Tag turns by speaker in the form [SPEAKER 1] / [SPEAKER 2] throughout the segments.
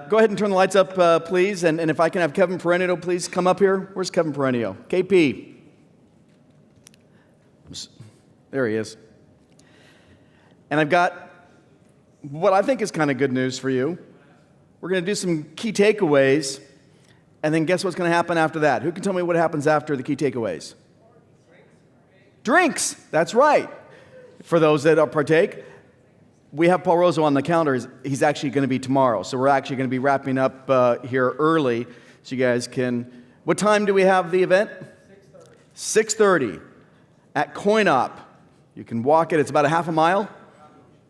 [SPEAKER 1] Go ahead and turn the lights up, please. And if I can have Kevin Perenio, please come up here. Where's Kevin Perenio? KP. There he is. And I've got what I think is kind of good news for you. We're going to do some key takeaways, and then guess what's going to happen after that? Who can tell me what happens after the key takeaways? Drinks. That's right. For those that partake, we have Paul Rosso on the calendar. He's actually going to be tomorrow, so we're actually going to be wrapping up here early, so you guys can. What time do we have the event? 6:30 at Coin Op. You can walk it. It's about a half a mile.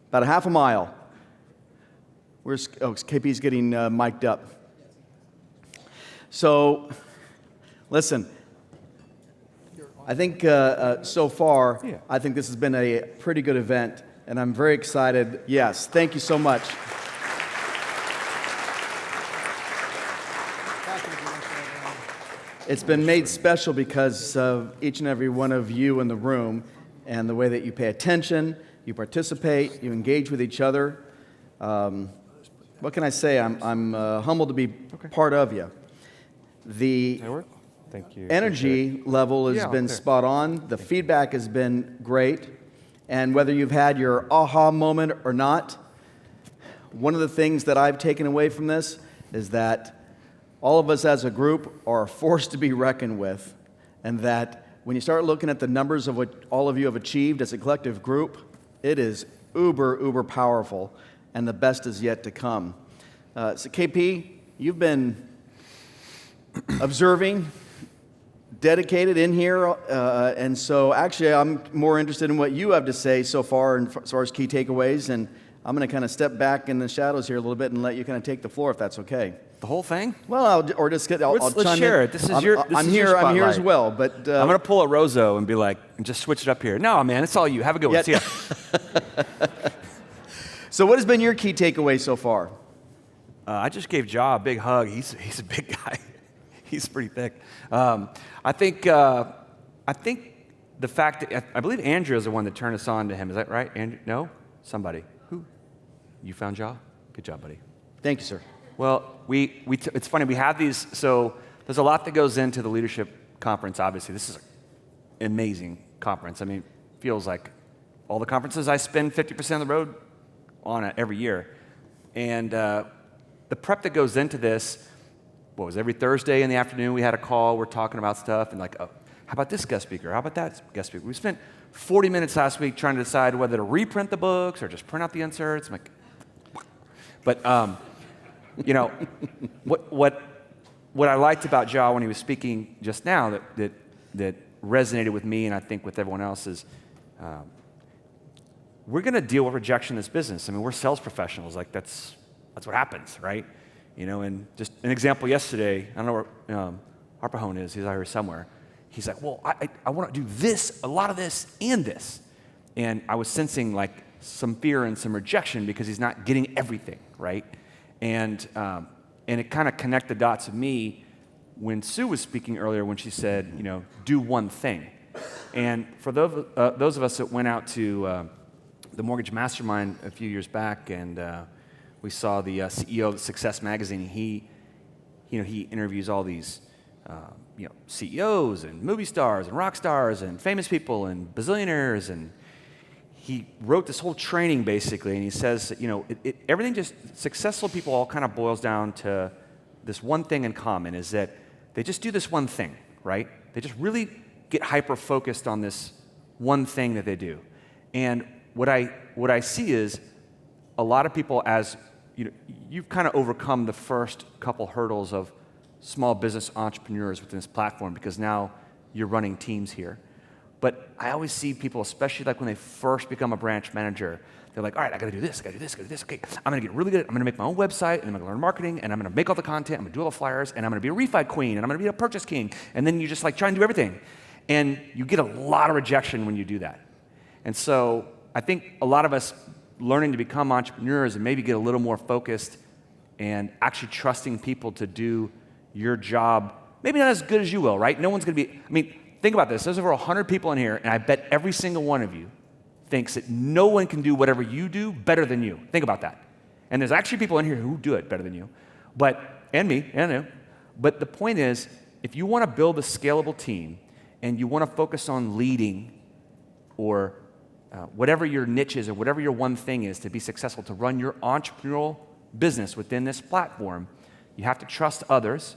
[SPEAKER 1] About a half a mile. Where's KP's getting mic'd up. So, listen. I think so far, I think this has been a pretty good event, and I'm very excited. Yes, thank you so much. It's been made special because of each and every one of you in the room and the way that you pay attention, you participate, you engage with each other. What can I say? I'm humbled to be part of you. The
[SPEAKER 2] Thank you.
[SPEAKER 1] energy level has been spot on. The feedback has been great. And whether you've had your aha moment or not, one of the things that I've taken away from this is that all of us as a group are a force to be reckoned with, and that when you start looking at the numbers of what all of you have achieved as a collective group, it is uber powerful, and the best is yet to come. So KP, you've been observing, dedicated in here, and so actually I'm more interested in what you have to say so far as far as key takeaways, and I'm going to kind of step back in the shadows here a little bit and let you kind of take the floor if that's okay.
[SPEAKER 2] The whole thing?
[SPEAKER 1] Well, I'll let's
[SPEAKER 2] share it. This is your
[SPEAKER 1] I'm here as well, but
[SPEAKER 2] I'm going to pull a Rosso and be like, and just switch it up here. No, man, it's all you. Have a good one. See ya.
[SPEAKER 1] So what has been your key takeaway so far?
[SPEAKER 2] I just gave Ja a big hug. He's a big guy. He's pretty thick. I think the fact that I believe Andrew is the one that turned us on to him. Is that right? Andrew? No? Somebody. Who? You found Ja? Good job, buddy.
[SPEAKER 1] Thank you, sir.
[SPEAKER 2] Well, it's funny. We have these. So there's a lot that goes into the leadership conference. Obviously, this is an amazing conference. I mean, it feels like all the conferences I spend 50% of the road on it every year, and the prep that goes into this. What was every Thursday in the afternoon we had a call, we're talking about stuff, and like, oh, how about this guest speaker? How about that guest speaker? We spent 40 minutes last week trying to decide whether to reprint the books or just print out the inserts. I'm like, but you know, what I liked about Ja when he was speaking just now that resonated with me and I think with everyone else is we're going to deal with rejection in this business. I mean, we're sales professionals. Like that's what happens, right? You know, and just an example yesterday, I don't know where Harpahone is. He's out here somewhere. He's like, well, I want to do this, a lot of this, and this. And I was sensing like some fear and some rejection because he's not getting everything, right? And it kind of connected the dots of me when Sue was speaking earlier when she said, you know, do one thing. And for those of us that went out to the Mortgage Mastermind a few years back and we saw the CEO of Success Magazine. He interviews all these, CEOs and movie stars and rock stars and famous people and bazillionaires, and he wrote this whole training basically. And he says, everything just successful people all kind of boils down to this one thing in common is that they just do this one thing, right? They just really get hyper focused on this one thing that they do. And what I see is a lot of people as you've kind of overcome the first couple hurdles of small business entrepreneurs within this platform because now you're running teams here. But I always see people, especially like when they first become a branch manager, they're like, all right, I got to do this, I got to do this, I got to do this. Okay, I'm going to get really good. I'm going to make my own website, and I'm going to learn marketing, and I'm going to make all the content. I'm going to do all the flyers, and I'm going to be a refi queen, and I'm going to be a purchase king. And then you just like try and do everything. And you get a lot of rejection when you do that. And so I think a lot of us learning to become entrepreneurs and maybe get a little more focused and actually trusting people to do your job, maybe not as good as you will, right? No one's going to be, think about this. There's over 100 people in here, and I bet every single one of you thinks that no one can do whatever you do better than you. Think about that. And there's actually people in here who do it better than you, and me, and you. But the point is, if you want to build a scalable team and you want to focus on leading or whatever your niche is or whatever your one thing is to be successful, to run your entrepreneurial business within this platform, you have to trust others,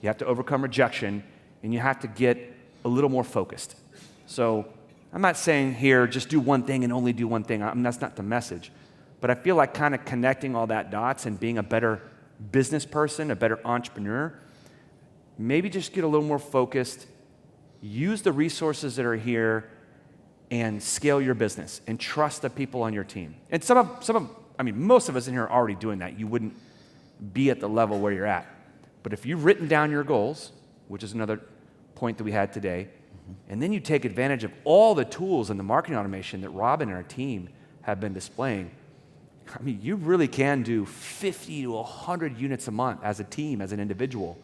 [SPEAKER 2] you have to overcome rejection, and you have to get a little more focused. So I'm not saying here, just do one thing and only do one thing. That's not the message. But I feel like kind of connecting all that dots and being a better business person, a better entrepreneur, maybe just get a little more focused, use the resources that are here, and scale your business and trust the people on your team. And most of us in here are already doing that. You wouldn't be at the level where you're at. But if you've written down your goals, which is another point that we had today, and then you take advantage of all the tools and the marketing automation that Robin and our team have been displaying, you really can do 50 to 100 units a month as a team, as an individual.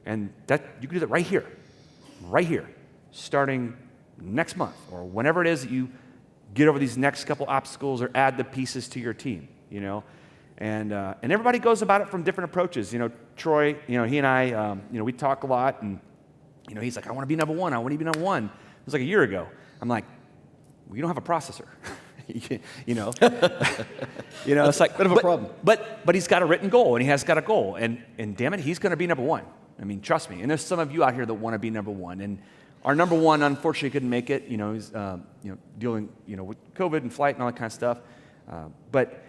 [SPEAKER 2] And that you can do that right here, starting next month or whenever it is that you get over these next couple obstacles or add the pieces to your team, And everybody goes about it from different approaches. Troy, he and I, we talk a lot, and he's like, I want to be number one. I want to be number one. It was like a year ago. I'm like, well, you don't have a processor. It's like
[SPEAKER 1] bit of a problem.
[SPEAKER 2] But he's got a written goal, and he has got a goal, and damn it, he's going to be number one. Trust me. And there's some of you out here that want to be number one, and our number one unfortunately couldn't make it. He's dealing with COVID and flight and all that kind of stuff. But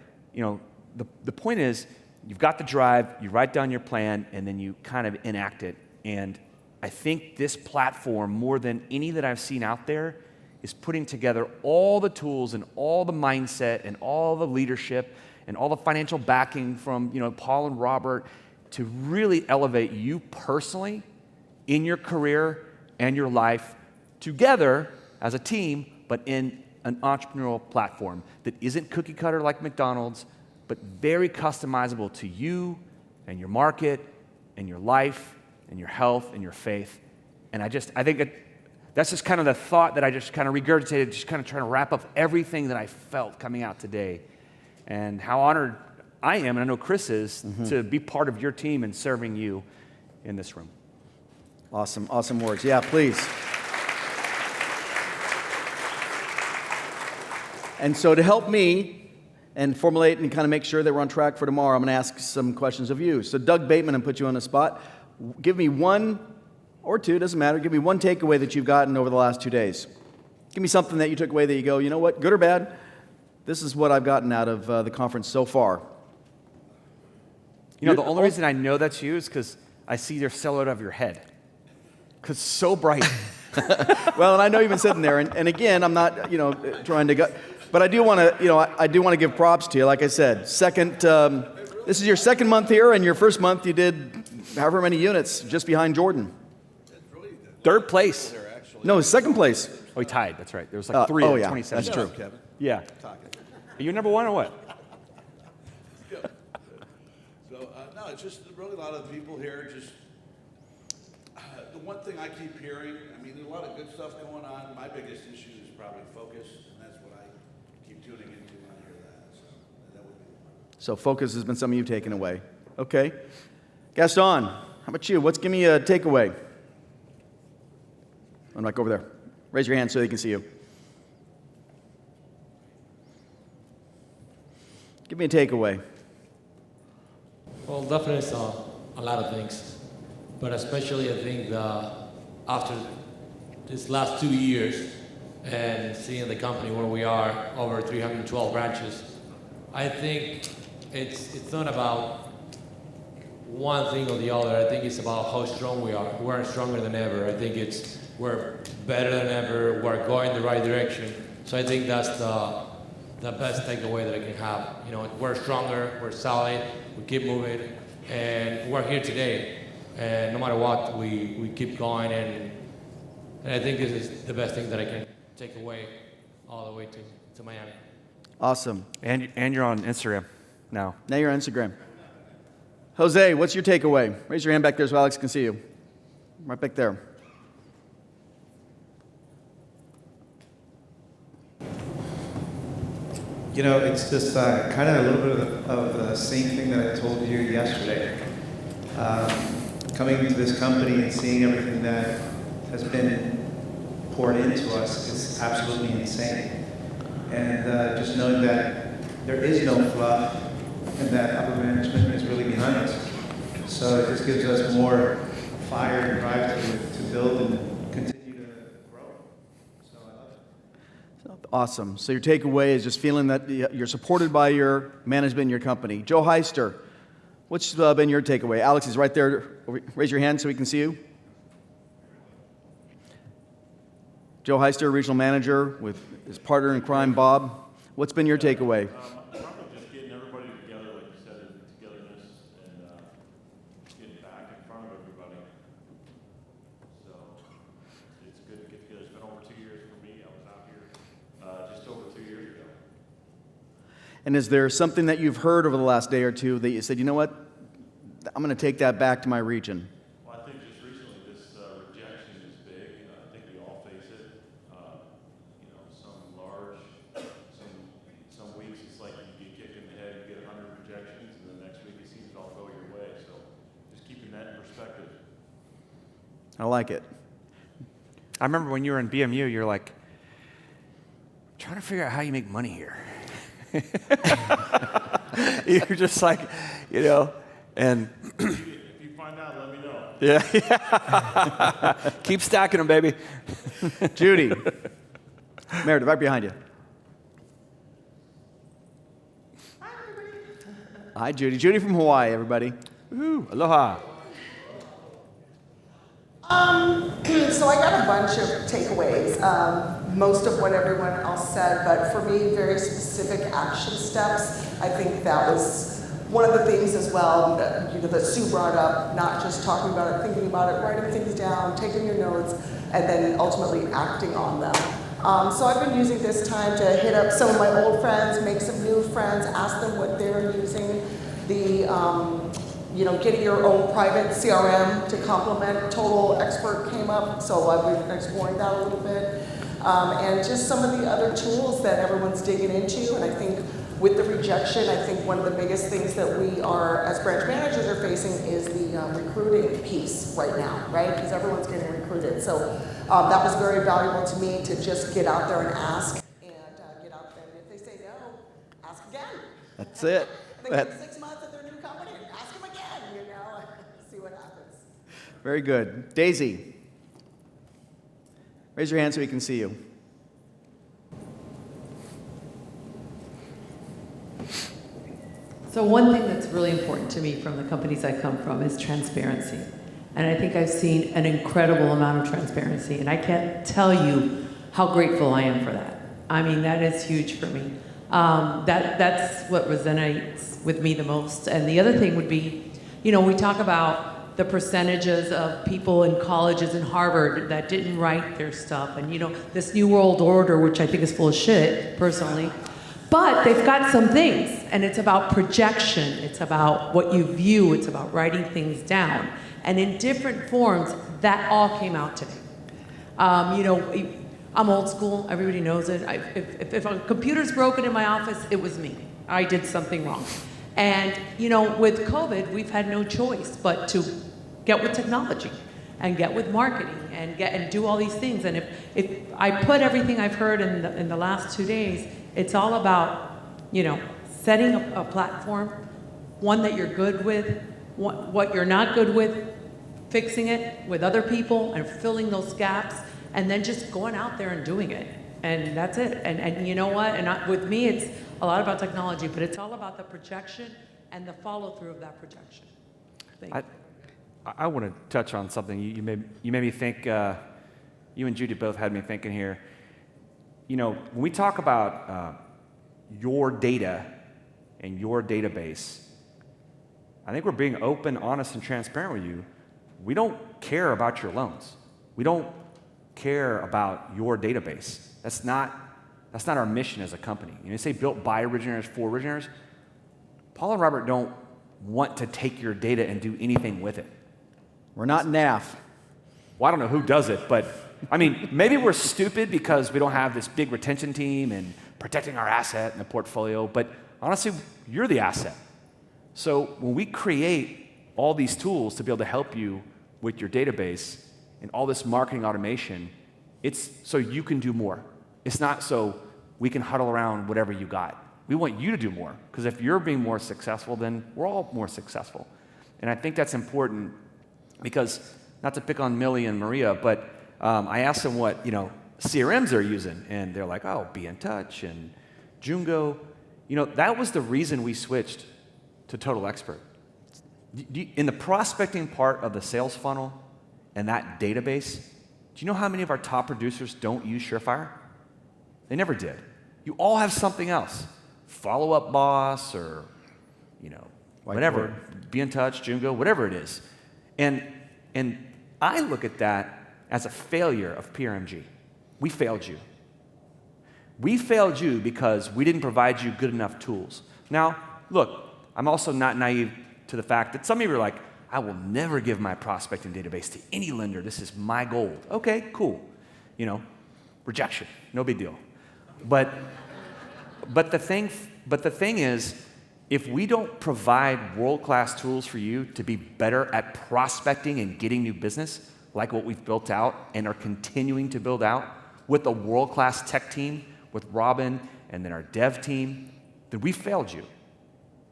[SPEAKER 2] the point is, you've got the drive, you write down your plan, and then you kind of enact it. And I think this platform, more than any that I've seen out there, is putting together all the tools and all the mindset and all the leadership and all the financial backing from Paul and Robert to really elevate you personally in your career and your life together as a team, but in an entrepreneurial platform that isn't cookie cutter like McDonald's, but very customizable to you and your market and your life and your health and your faith. And I think that's just kind of the thought that I just kind of regurgitated, just kind of trying to wrap up everything that I felt coming out today. And how honored I am, and I know Chris is, to be part of your team and serving you in this room.
[SPEAKER 1] Awesome words. Yeah, please. And so to help me and formulate and kind of make sure that we're on track for tomorrow, I'm going to ask some questions of you. So Doug Bateman, and put you on the spot. Give me one or two, doesn't matter. Give me one takeaway that you've gotten over the last 2 days. Give me something that you took away that you go, you know what, good or bad, this is what I've gotten out of the conference so far.
[SPEAKER 2] The only reason I know that's you is because I see your silhouette of your head. Because it's so bright.
[SPEAKER 1] Well, and I know you've been sitting there, and again, I'm not, trying to go, but I do want to, I do want to give props to you. Like I said, this is your second month here, and your first month you did however many units, just behind Jordan.
[SPEAKER 2] Third place.
[SPEAKER 1] No, second place.
[SPEAKER 2] Oh, he tied. That's right. There was like three. Oh,
[SPEAKER 1] yeah,
[SPEAKER 2] 27.
[SPEAKER 1] that's true.
[SPEAKER 3] Kevin.
[SPEAKER 2] Yeah. Are you number one or what?
[SPEAKER 3] So, no, it's just really a lot of people here. Just the one thing I keep hearing. There's a lot of good stuff going on. My biggest issue is probably focus, and that's what I keep tuning into when I hear that. So that would be one.
[SPEAKER 1] So focus has been something you've taken away. Okay. Gaston, how about you? Give me a takeaway? I'm back over there. Raise your hand so they can see you. Give me a takeaway.
[SPEAKER 4] Well, definitely a lot of things, but especially I think after this last 2 years and seeing the company where we are, over 312 branches, I think it's not about one thing or the other. I think it's about how strong we are. We're stronger than ever. I think we're better than ever. We're going the right direction. So I think that's the best takeaway that I can have. We're stronger, we're solid, we keep moving, and we're here today. And no matter what, we keep going, and I think this is the best thing that I can take away all the way to Miami.
[SPEAKER 1] Awesome.
[SPEAKER 2] And you're on Instagram now.
[SPEAKER 1] Now you're on Instagram. Jose, what's your takeaway? Raise your hand back there so Alex can see you. Right back there.
[SPEAKER 5] You know, it's just kind of a little bit of the same thing that I told you yesterday. Coming into this company and seeing everything that has been poured into us is absolutely insane. And just knowing that there is no fluff and that upper management is really behind us. So it just gives us more fire and drive to build and continue to grow. So I love it.
[SPEAKER 1] Awesome. So your takeaway is just feeling that you're supported by your management and your company. Joe Heister, what's been your takeaway? Alex is right there. Raise your hand so we can see you. Joe Heister, regional manager with his partner in crime, Bob. What's been your takeaway?
[SPEAKER 6] Probably just getting everybody together, like you said, in togetherness and getting back in front of everybody. So it's good to get together. It's been over 2 years for me. I was out here just over 2 years ago.
[SPEAKER 1] And is there something that you've heard over the last day or two that you said, you know what, I'm going to take that back to my region?
[SPEAKER 6] Well, I think just recently this rejection is big. I think we all face it. You know, some weeks it's like you get kicked in the head, you get 100 rejections, and the next week it seems to all go your way. So just keeping that in perspective.
[SPEAKER 1] I like it.
[SPEAKER 2] I remember when you were in BMU, you're like, trying to figure out how you make money here. You're just like, you know, and
[SPEAKER 6] If you find out, let me know.
[SPEAKER 2] yeah. Keep stacking them, baby.
[SPEAKER 1] Judy. Meredith, right behind you.
[SPEAKER 7] Hi, everybody.
[SPEAKER 1] Hi, Judy. Judy from Hawaii, everybody.
[SPEAKER 2] Woo, aloha.
[SPEAKER 7] So I got a bunch of takeaways, most of what everyone else said, but for me, very specific action steps. I think that was one of the things as well, that Sue brought up, not just talking about it, thinking about it, writing things down, taking your notes, and then ultimately acting on them. So I've been using this time to hit up some of my old friends, make some new friends, ask them what they're using. Getting your own private CRM to complement Total Expert came up, so I've been exploring that a little bit. And just some of the other tools that everyone's digging into, and I think with the rejection, I think one of the biggest things that we are, as branch managers, are facing is the recruiting piece right now, right? Because everyone's getting recruited. So that was very valuable to me to just get out there and ask, and get out there. And if they say no, ask again.
[SPEAKER 1] That's it.
[SPEAKER 7] And they give 6 months at their new company, and ask them again, see what happens.
[SPEAKER 1] Very good. Daisy. Raise your hand so we can see you.
[SPEAKER 8] So one thing that's really important to me from the companies I come from is transparency. And I think I've seen an incredible amount of transparency. And I can't tell you how grateful I am for that. I mean, that is huge for me. That's what resonates with me the most. And the other thing would be, we talk about the percentages of people in colleges in Harvard that didn't write their stuff. And, this New World Order, which I think is full of shit, personally. But they've got some things, and it's about projection, it's about what you view, it's about writing things down. And in different forms, that all came out today. I'm old school, everybody knows it. If a computer's broken in my office, it was me. I did something wrong. And, with COVID, we've had no choice but to get with technology and get with marketing and do all these things. And if I put everything I've heard in the last 2 days, it's all about, setting a platform, one that you're good with, what you're not good with, fixing it with other people and filling those gaps, and then just going out there and doing it. And that's it. And you know what? With me, it's a lot about technology, but it's all about the projection and the follow through of that projection. Thank you.
[SPEAKER 2] I want to touch on something. You made me think, you and Judy both had me thinking here. When we talk about your data and your database, I think we're being open, honest, and transparent with you. We don't care about your loans. We don't care about your database. That's not our mission as a company. You say built by originators for originators. Paul and Robert don't want to take your data and do anything with it.
[SPEAKER 1] We're not NAF.
[SPEAKER 2] Well, I don't know who does it, but maybe we're stupid because we don't have this big retention team and protecting our asset in the portfolio, but honestly, you're the asset. So when we create all these tools to be able to help you with your database and all this marketing automation, it's so you can do more. It's not so we can huddle around whatever you got. We want you to do more, because if you're being more successful, then we're all more successful. And I think that's important because, not to pick on Millie and Maria, but I asked them what CRMs they're using, and they're like, oh, Be in Touch and Jungo. That was the reason we switched to Total Expert. In the prospecting part of the sales funnel and that database, do you know how many of our top producers don't use Surefire? They never did. You all have something else. Follow Up Boss or, whatever. Be in Touch, Jungo, whatever it is. And I look at that as a failure of PRMG. We failed you. We failed you because we didn't provide you good enough tools. Now, look, I'm also not naive to the fact that some of you are like, I will never give my prospecting database to any lender. This is my gold. Okay, cool. Rejection, no big deal. But the thing is, if we don't provide world-class tools for you to be better at prospecting and getting new business, like what we've built out and are continuing to build out with a world-class tech team, with Robin and then our dev team, then we failed you.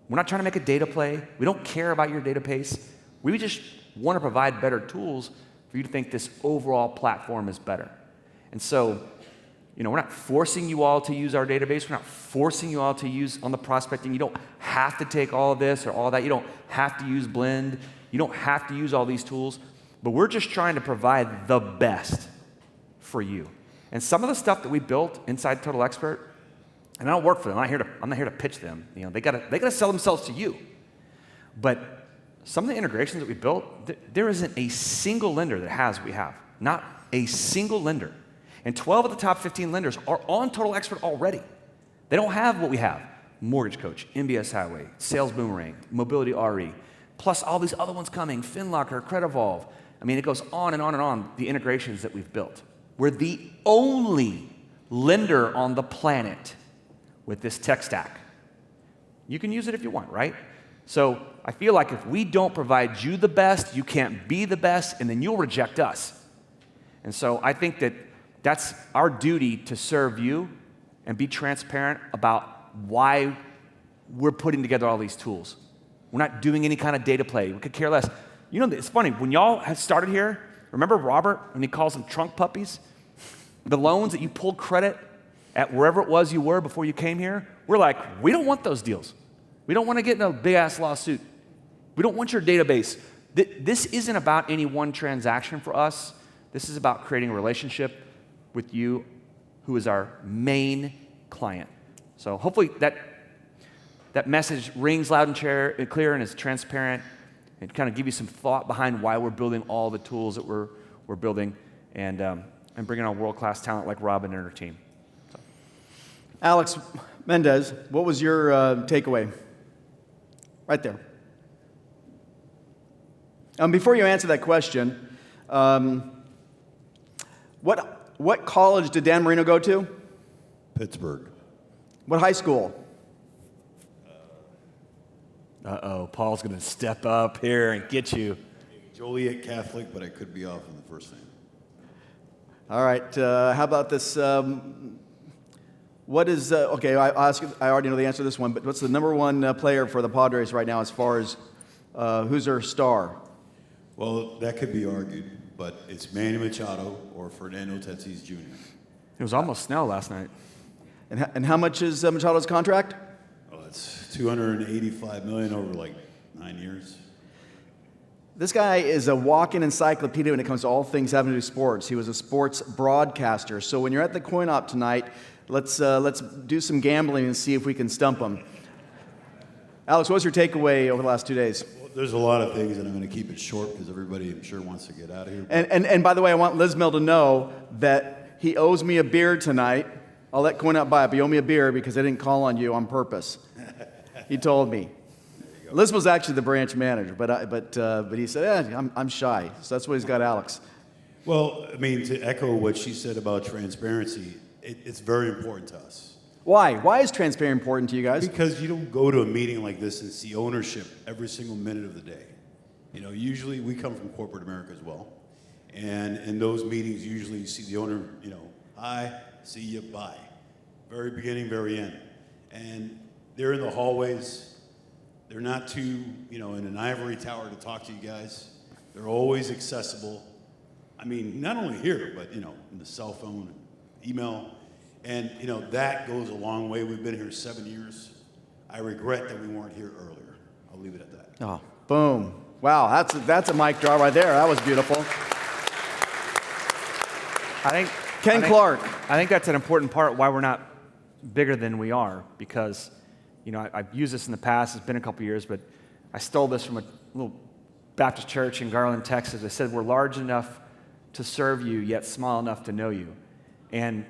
[SPEAKER 2] We're not trying to make a data play. We don't care about your database. We just want to provide better tools for you to think this overall platform is better. And so, we're not forcing you all to use our database. We're not forcing you all to use on the prospecting. You don't have to take all of this or all that. You don't have to use Blend. You don't have to use all these tools. But we're just trying to provide the best for you. And some of the stuff that we built inside Total Expert, and I don't work for them. I'm not here to pitch them. They gotta sell themselves to you. But some of the integrations that we built, there isn't a single lender that has what we have. Not a single lender. And 12 of the top 15 lenders are on Total Expert already. They don't have what we have. Mortgage Coach, MBS Highway, Sales Boomerang, Mobility RE, plus all these other ones coming, FinLocker, CredEvolve. It goes on and on and on, the integrations that we've built. We're the only lender on the planet with this tech stack. You can use it if you want, right? So I feel like if we don't provide you the best, you can't be the best, and then you'll reject us. And so I think that that's our duty to serve you and be transparent about why we're putting together all these tools. We're not doing any kind of data play. We could care less. It's funny, when y'all had started here, remember Robert, when he calls them trunk puppies? The loans that you pulled credit at wherever it was you were before you came here, we're like, we don't want those deals. We don't want to get in a big-ass lawsuit. We don't want your database. This isn't about any one transaction for us. This is about creating a relationship with you, who is our main client. So hopefully that message rings loud and clear and is transparent and kind of give you some thought behind why we're building all the tools that we're building and bringing on world-class talent like Robin and her team. So.
[SPEAKER 1] Alex Mendez, what was your takeaway? Right there. Before you answer that question, what college did Dan Marino go to?
[SPEAKER 9] Pittsburgh.
[SPEAKER 1] What high school?
[SPEAKER 2] Paul's going to step up here and get you.
[SPEAKER 9] Joliet Catholic, but I could be off in the first name.
[SPEAKER 1] All right. How about this? What is okay? I'll ask you, I already know the answer to this one, but what's the number one player for the Padres right now as far as who's their star?
[SPEAKER 9] Well, that could be argued, but it's Manny Machado or Fernando Tatis Jr.
[SPEAKER 2] It was almost Snell last night.
[SPEAKER 1] And how much is Machado's contract?
[SPEAKER 9] Oh, it's $285 million over like 9 years.
[SPEAKER 1] This guy is a walking encyclopedia when it comes to all things having to do with sports. He was a sports broadcaster. So when you're at the coin op tonight, let's do some gambling and see if we can stump him. Alex, what was your takeaway over the last 2 days?
[SPEAKER 9] Well, there's a lot of things, and I'm going to keep it short because everybody, I'm sure, wants to get out of here.
[SPEAKER 1] And by the way, I want Liz Mill to know that he owes me a beer tonight. I'll let coin op buy it, but he owed me a beer because I didn't call on you on purpose. He told me. Liz was actually the branch manager, but he said, I'm shy. So that's why he's got Alex.
[SPEAKER 9] Well, I mean, to echo what she said about transparency, it's very important to us.
[SPEAKER 1] Why? Why is transparency important to you guys?
[SPEAKER 9] Because you don't go to a meeting like this and see ownership every single minute of the day. You know, usually we come from corporate America as well. And in those meetings, usually you see the owner, you know, hi, see you, bye. Very beginning, very end. And they're in the hallways. They're not too, you know, in an ivory tower to talk to you guys. They're always accessible. I mean, not only here, but, you know, in the cell phone, email. And, you know, that goes a long way. We've been here 7 years. I regret that we weren't here earlier. I'll leave it at that.
[SPEAKER 1] Oh, boom. Wow, that's a mic drop right there. That was beautiful. Ken Clark.
[SPEAKER 2] I think that's an important part why we're not bigger than we are, because, you know, I've used this in the past. It's been a couple years, but I stole this from a little Baptist church in Garland, Texas. They said, we're large enough to serve you, yet small enough to know you. And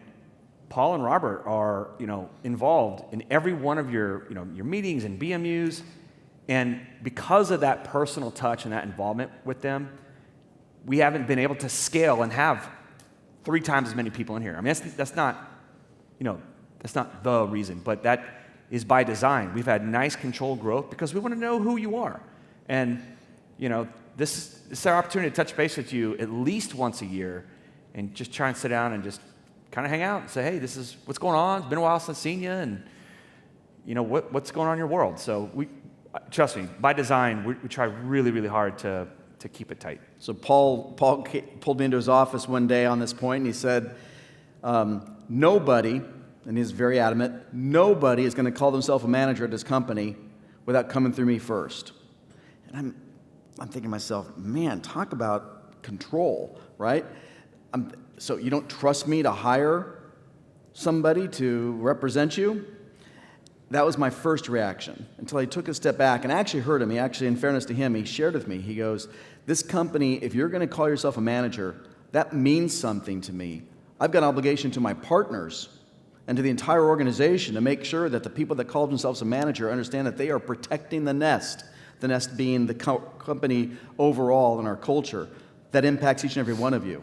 [SPEAKER 2] Paul and Robert are, you know, involved in every one of your, you know, your meetings and BMUs. And because of that personal touch and that involvement with them, we haven't been able to scale and have 3 times as many people in here. I mean, that's not, you know, that's not the reason, but that is by design. We've had nice controlled growth because we want to know who you are. And, you know, this is our opportunity to touch base with you at least once a year and just try and sit down and just kind of hang out and say, hey, this is what's going on. It's been a while since I've seen you, and, you know, what's going on in your world. So trust me, by design, we try really, really hard to keep it tight.
[SPEAKER 1] So Paul pulled me into his office one day on this point, and he said, nobody, and he's very adamant, nobody is going to call themselves a manager at this company without coming through me first. And I'm thinking to myself, man, talk about control, right? So you don't trust me to hire somebody to represent you? That was my first reaction until I took a step back and I actually heard him. He actually, in fairness to him, he shared with me. He goes, this company, if you're going to call yourself a manager, that means something to me. I've got an obligation to my partners and to the entire organization to make sure that the people that call themselves a manager understand that they are protecting the nest being the company overall and our culture that impacts each and every one of you.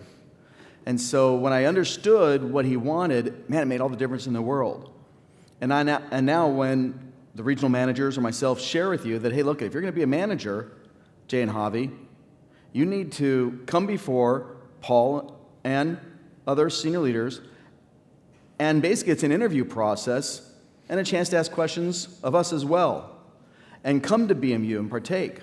[SPEAKER 1] And so when I understood what he wanted, man, it made all the difference in the world. And now when the regional managers or myself share with you that, hey, look, if you're going to be a manager, Jay and Javi, you need to come before Paul and other senior leaders, and basically it's an interview process and a chance to ask questions of us as well, and come to BMU and partake. I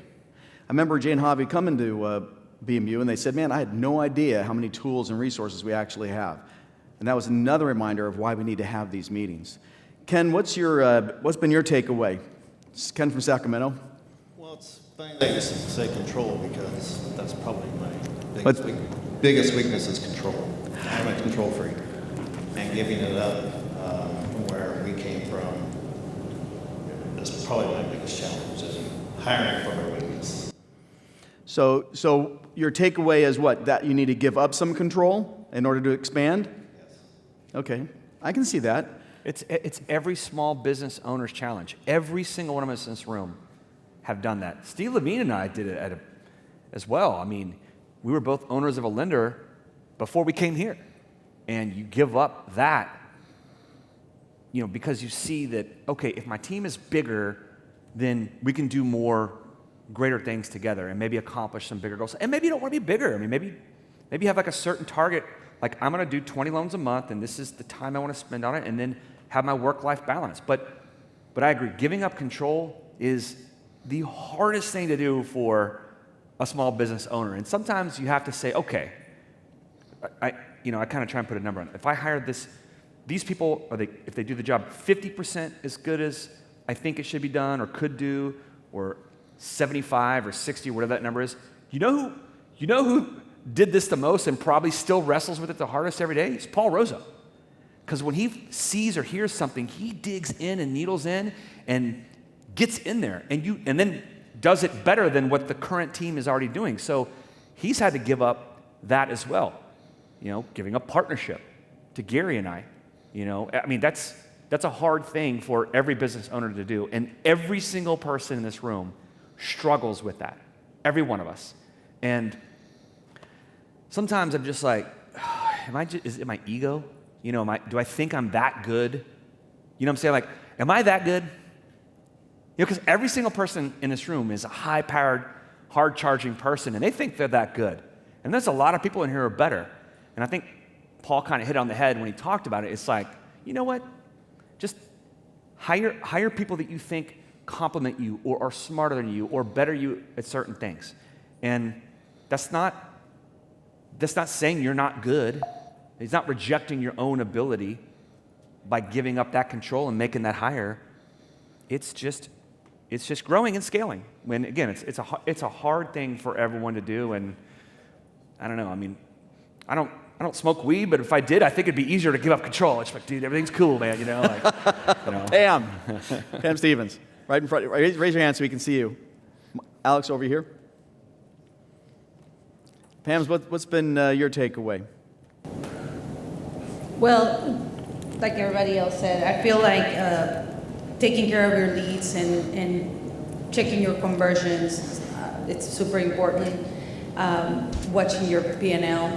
[SPEAKER 1] remember Jay and Javi coming to BMU, and they said, man, I had no idea how many tools and resources we actually have. And that was another reminder of why we need to have these meetings. Ken, what's been your takeaway? It's Ken from Sacramento.
[SPEAKER 10] Well, it's funny that you say control, because that's probably my biggest weakness is control. I'm a control freak, and giving it up from where we came from is probably my biggest challenge, is hiring from our weakness.
[SPEAKER 1] So your takeaway is what? That you need to give up some control in order to expand?
[SPEAKER 10] Yes.
[SPEAKER 1] Okay, I can see that.
[SPEAKER 2] It's every small business owner's challenge. Every single one of us in this room have done that. Steve Levine and I did it as well. I mean, we were both owners of a lender before we came here. And you give up that, you know, because you see that, okay, if my team is bigger, then we can do more greater things together and maybe accomplish some bigger goals. And maybe you don't want to be bigger. I mean, maybe you have like a certain target, like I'm going to do 20 loans a month and this is the time I want to spend on it, and then have my work-life balance. But I agree, giving up control is the hardest thing to do for a small business owner. And sometimes you have to say, okay, I kind of try and put a number on it. If I hire these people, if they do the job 50% as good as I think it should be done or could do, or 75 or 60, whatever that number is, you know who did this the most and probably still wrestles with it the hardest every day? It's Paul Rosa. Because when he sees or hears something, he digs in and needles in and gets in there and then does it better than what the current team is already doing. So he's had to give up that as well. You know, giving up partnership to Gary and I. You know, I mean, that's a hard thing for every business owner to do. And every single person in this room struggles with that. Every one of us. And sometimes I'm just like, is it my ego? You know, do I think I'm that good You know what I'm saying? Like, am I that good? Because every single person in this room is a high-powered, hard-charging person, and they think they're that good. And there's a lot of people in here who are better. And I think Paul kind of hit on the head when he talked about it. It's like, you know what? Just hire people that you think complement you or are smarter than you or better you at certain things. And that's not saying you're not good. He's not rejecting your own ability by giving up that control and making that higher. It's just growing and scaling. When again, it's a hard thing for everyone to do. And I don't know. I mean, I don't smoke weed, but if I did, I think it'd be easier to give up control. It's like, dude, everything's cool, man. You know, like, you know.
[SPEAKER 1] Pam Stevens, right in front. Raise your hand so we can see you. Alex, over here. Pam's, what's been your takeaway?
[SPEAKER 11] Well, like everybody else said, I feel like taking care of your leads and checking your conversions, it's super important. Watching your P&L,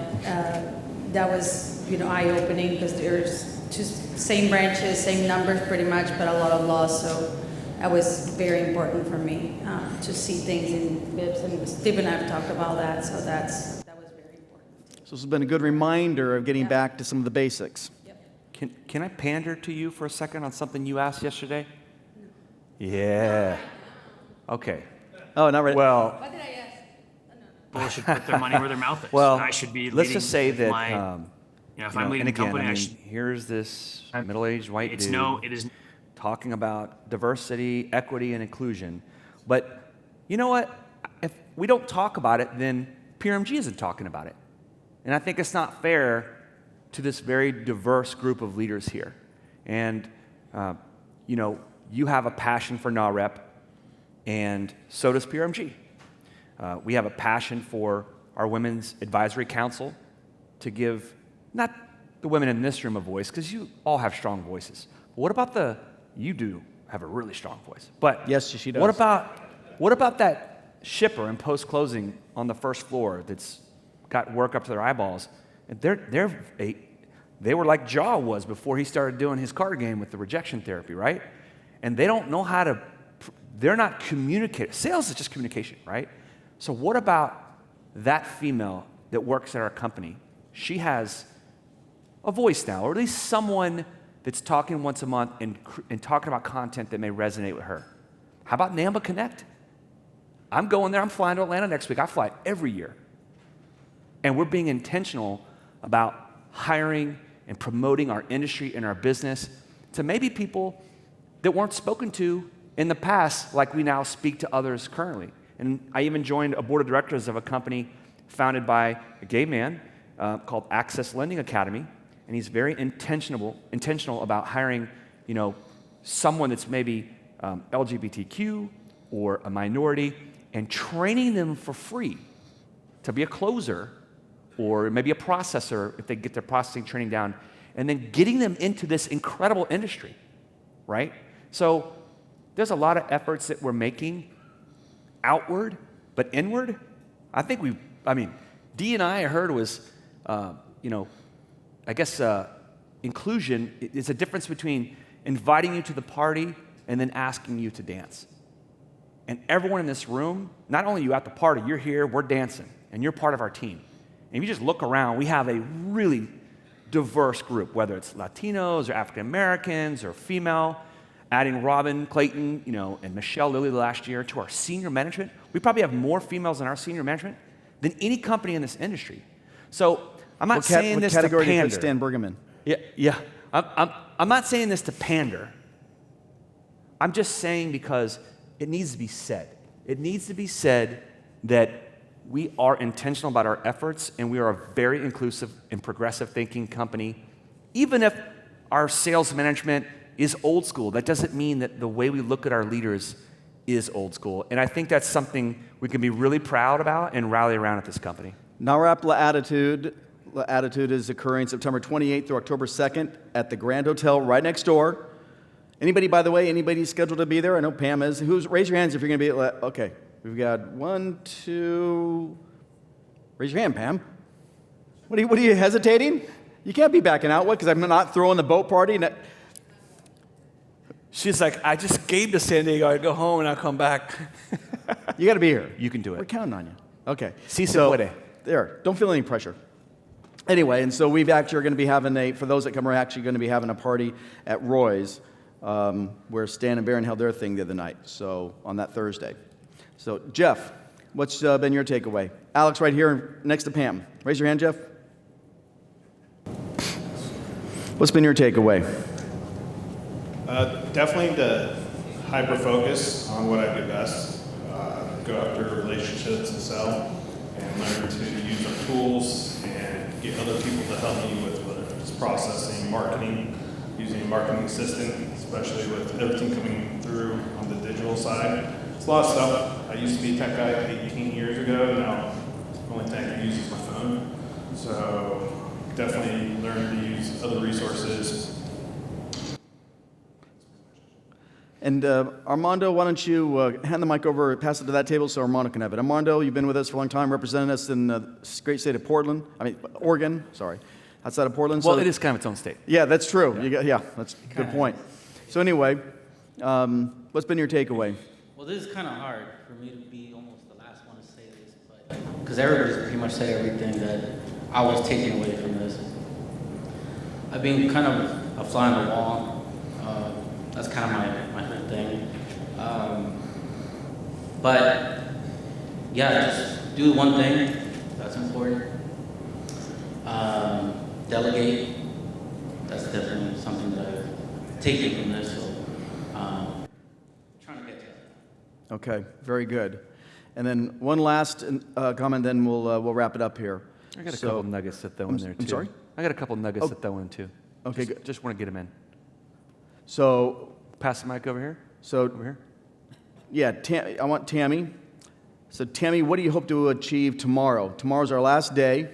[SPEAKER 11] that was, eye-opening because there's just same branches, same numbers pretty much, but a lot of loss. So that was very important for me to see things in BIPs, and Steve and I have talked about that. So that was very important.
[SPEAKER 1] So this has been a good reminder of getting back to some of the basics.
[SPEAKER 2] Yep. Can I pander to you for a second on something you asked yesterday? No. Yeah. Okay.
[SPEAKER 1] Oh, not right.
[SPEAKER 2] Well.
[SPEAKER 11] What did I ask?
[SPEAKER 12] People should put their money where their mouth is.
[SPEAKER 2] Well,
[SPEAKER 12] I should be
[SPEAKER 2] let's just say that
[SPEAKER 12] if I'm leading a company,
[SPEAKER 2] here's this middle-aged white dude.
[SPEAKER 12] It is
[SPEAKER 2] talking about diversity, equity, and inclusion. But you know what? If we don't talk about it, then PRMG isn't talking about it. And I think it's not fair to this very diverse group of leaders here. And you have a passion for NAREP, and so does PRMG. We have a passion for our Women's Advisory Council to give not the women in this room a voice, because you all have strong voices. But what about you do have a really strong voice. But
[SPEAKER 1] yes, she does.
[SPEAKER 2] What about that shipper in post-closing on the first floor that's got work up to their eyeballs? And they were like Jaw was before he started doing his card game with the rejection therapy, right? And they don't know how to, they're not communicating. Sales is just communication, right? So what about that female that works at our company? She has a voice now, or at least someone that's talking once a month and talking about content that may resonate with her. How about NAMBA Connect? I'm going there. I'm flying to Atlanta next week. I fly every year. And we're being intentional about hiring and promoting our industry and our business to maybe people that weren't spoken to in the past like we now speak to others currently. And I even joined a board of directors of a company founded by a gay man called Access Lending Academy. And he's very intentional about hiring, someone that's maybe LGBTQ or a minority and training them for free to be a closer or maybe a processor if they get their processing training down, and then getting them into this incredible industry, right? So there's a lot of efforts that we're making outward, but inward, D&I heard was, inclusion is a difference between inviting you to the party and then asking you to dance. And everyone in this room, not only you at the party, you're here, we're dancing, and you're part of our team. And if you just look around, we have a really diverse group, whether it's Latinos or African Americans or female. Adding Robin Clayton, and Michelle Lilly last year to our senior management. We probably have more females in our senior management than any company in this industry. So I'm not saying this to pander.
[SPEAKER 1] What category did Stan Bergerman?
[SPEAKER 2] Yeah. I'm not saying this to pander. I'm just saying because it needs to be said. It needs to be said that we are intentional about our efforts, and we are a very inclusive and progressive thinking company. Even if our sales management is old school, that doesn't mean that the way we look at our leaders is old school. And I think that's something we can be really proud about and rally around at this company.
[SPEAKER 1] NAREP Attitude is occurring September 28th through October 2nd at the Grand Hotel right next door. Anybody scheduled to be there? I know Pam is. Raise your hands if you're going to be. Okay, we've got 1, 2. Raise your hand, Pam. What are you hesitating? You can't be backing out. What? Because I'm not throwing the boat party.
[SPEAKER 2] She's like, I just came to San Diego. I go home and I'll come back.
[SPEAKER 1] You got to be here.
[SPEAKER 2] You can do
[SPEAKER 1] We're
[SPEAKER 2] it.
[SPEAKER 1] counting on you. Okay.
[SPEAKER 2] Si se puede.
[SPEAKER 1] There. Don't feel any pressure. Anyway, and so we've actually are going to be having for those that come, we're actually going to be having a party at Roy's where Stan and Baron held their thing the other night, so on that Thursday. So, Jeff, what's been your takeaway? Alex right here next to Pam. Raise your hand, Jeff. What's been your takeaway?
[SPEAKER 6] Definitely to hyper-focus on what I do best. Go after relationships and sell, and learn to use our tools and get other people to help me with whether it's processing, marketing, using a marketing assistant, especially with everything coming through on the digital side. It's a lot of stuff. I used to be a tech guy 18 years ago. Now, the only thing I can use is my phone. So definitely learn to use other resources.
[SPEAKER 1] And Armando, why don't you hand the mic over, pass it to that table so Armando can have it. Armando, you've been with us for a long time, representing us in the great state of Oregon, sorry, outside of Portland.
[SPEAKER 2] Well,
[SPEAKER 1] so,
[SPEAKER 2] it is kind of its own state.
[SPEAKER 1] Yeah, that's true. Yeah, that's a good point. So anyway, what's been your takeaway?
[SPEAKER 13] Well, this is kind of hard for me to be almost the last one to say this, but because everybody's pretty much said everything that I was taking away from this. I've been kind of a fly on the wall. That's kind of my whole thing. But yeah, just do one thing. That's important. Delegate. That's definitely something that I've taken from this. So trying to get to that.
[SPEAKER 1] Okay, very good. And then one last comment, then we'll wrap it up here.
[SPEAKER 2] I got a couple nuggets to throw in there, too.
[SPEAKER 1] I'm sorry?
[SPEAKER 2] I got a couple nuggets to throw in, too.
[SPEAKER 1] Okay, good.
[SPEAKER 2] Just want to get them in.
[SPEAKER 1] So,
[SPEAKER 2] pass the mic over here.
[SPEAKER 1] Over here? Yeah, I want Tammy. So, Tammy, what do you hope to achieve tomorrow? Tomorrow's our last day.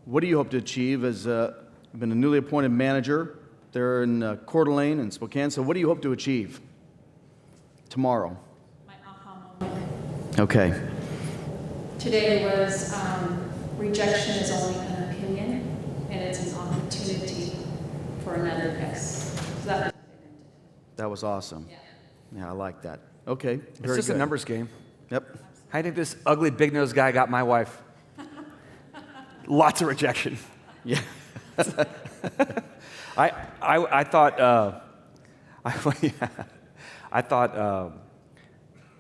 [SPEAKER 1] What do you hope to achieve as you've been a newly appointed manager there in Coeur d'Alene and Spokane? So, what do you hope to achieve tomorrow?
[SPEAKER 14] My aha moment.
[SPEAKER 1] Okay.
[SPEAKER 14] Today was rejection is only an opinion, and it's an opportunity for another yes. So
[SPEAKER 1] that was awesome. Yeah, I like that. Okay,
[SPEAKER 2] It's just a numbers game.
[SPEAKER 1] Yep.
[SPEAKER 2] I think this ugly big-nosed guy got my wife. Lots of rejection.
[SPEAKER 1] Yeah.
[SPEAKER 2] I thought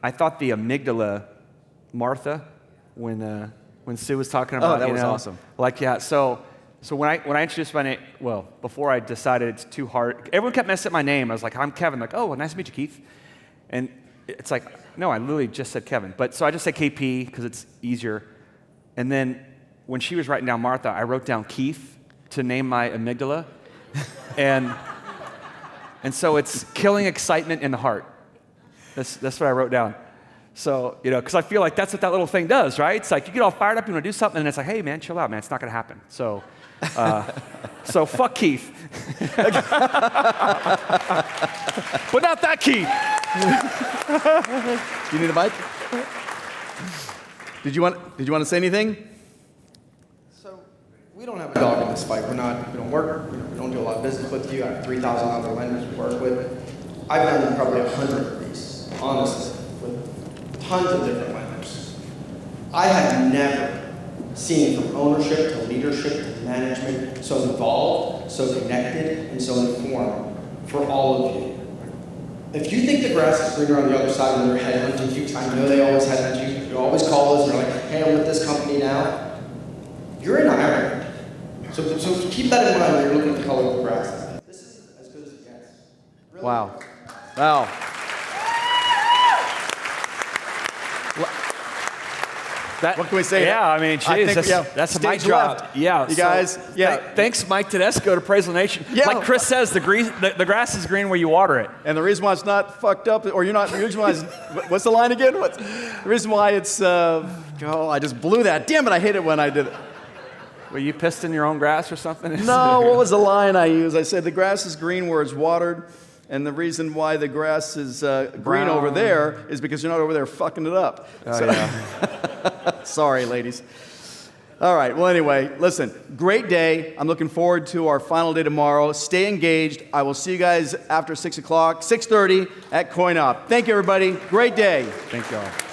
[SPEAKER 2] I thought the amygdala, Martha, when Sue was talking about.
[SPEAKER 1] That was awesome.
[SPEAKER 2] So when I introduced my name, well, before I decided it's too hard, everyone kept messing up my name. I was like, I'm Kevin. Like, oh, well, nice to meet you, Keith. And it's like, no, I literally just said Kevin. But so I just said KP because it's easier. And then when she was writing down Martha, I wrote down Keith to name my amygdala. and so it's killing excitement in the heart. That's what I wrote down. So, because I feel like that's what that little thing does, right? It's like you get all fired up, you want to do something, and it's like, hey, man, chill out, man. It's not going to happen. So, so fuck Keith. But not that Keith.
[SPEAKER 1] You need a mic? Did you want to say anything?
[SPEAKER 15] So, we don't have a dog in this fight. We don't work. We don't do a lot of business with you. I have 3,000 other lenders we work with. I've done probably 100 of these, honestly, with tons of different lenders. I have never seen from ownership to leadership to management so involved, so connected, and so informed for all of you. If you think the grass is greener on the other side when they're headhunting you, because I know they always headhunt you, you always call us and they're like, hey, I'm with this company now. You're in Ireland. So keep that in mind when you're looking at the color of the grass. This is as good as it gets. Really.
[SPEAKER 1] Wow. What can we say?
[SPEAKER 2] Yeah, I mean, geez, that's a mic drop.
[SPEAKER 1] Left.
[SPEAKER 2] Yeah,
[SPEAKER 1] you guys.
[SPEAKER 2] Thanks, Mike Tedesco, to Praise the Nation.
[SPEAKER 1] Yeah.
[SPEAKER 2] Like Chris says, the grass is green where you water it.
[SPEAKER 1] And the reason why it's not fucked up, or you're not. The reason why it's, what's the line again? The reason why it's. I just blew that. Damn it! I hate it when I did it.
[SPEAKER 2] Were you pissed in your own grass or something?
[SPEAKER 1] No. What was the line I used? I said the grass is green where it's watered. And the reason why the grass is green over there is because you're not over there fucking it up.
[SPEAKER 2] Oh, yeah.
[SPEAKER 1] Sorry, ladies. All right. Well, anyway, listen, great day. I'm looking forward to our final day tomorrow. Stay engaged. I will see you guys after 6 o'clock, 6:30 at Coin Op. Thank you, everybody. Great day.
[SPEAKER 2] Thank you all.